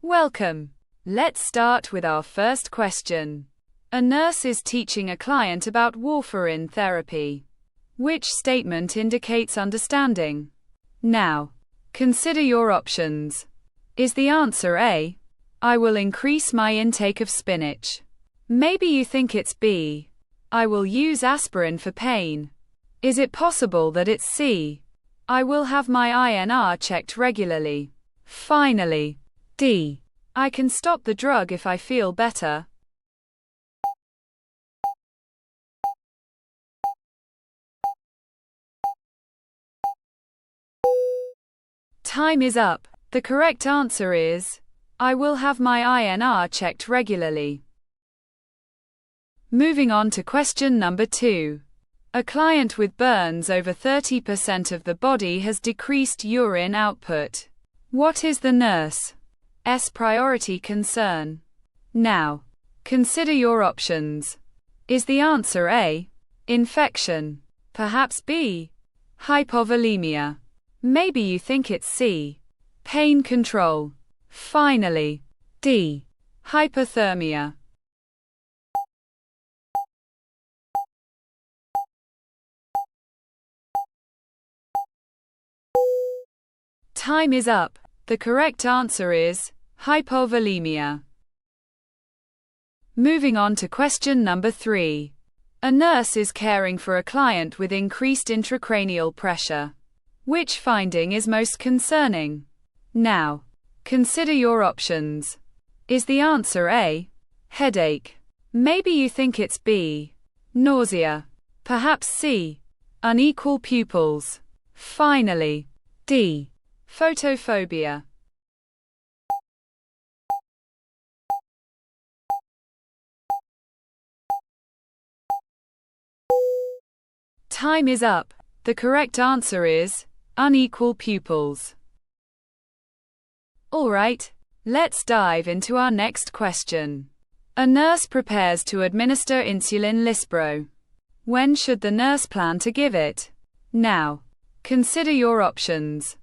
Welcome. Let's start with our first question. A nurse is teaching a client about warfarin therapy. Which statement indicates understanding? Now, consider your options. Is the answer A? I will increase my intake of spinach. Maybe you think it's B. I will use aspirin for pain. Is it possible that it's C? I will have my INR checked regularly. Finally, D. I can stop the drug if I feel better. Time is up. The correct answer is, I will have my INR checked regularly. Moving on to question number 2. A client with burns over 30% of the body has decreased urine output. What is the nurse's priority concern? Now, consider your options. Is the answer A? Infection. Perhaps B? Hypovolemia. Maybe you think it's C. Pain control. Finally, D. Hypothermia. Time is up. The correct answer is hypovolemia. Moving on to question number 3. A nurse is caring for a client with increased intracranial pressure. Which finding is most concerning? Now, consider your options. Is the answer A? Headache. Maybe you think it's B. Nausea. Perhaps C. Unequal pupils. Finally, D. Photophobia. Time is up. The correct answer is unequal pupils. Alright, let's dive into our next question. A nurse prepares to administer insulin lispro. When should the nurse plan to give it? Now, consider your options.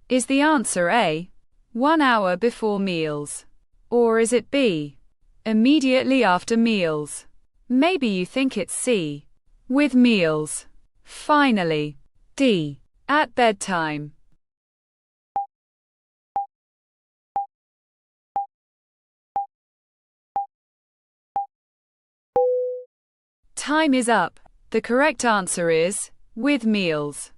Is the answer A? 1 hour before meals? Or is it B? Immediately after meals? Maybe you think it's C. With meals. Finally, D. At bedtime. Time is up. The correct answer is with meals.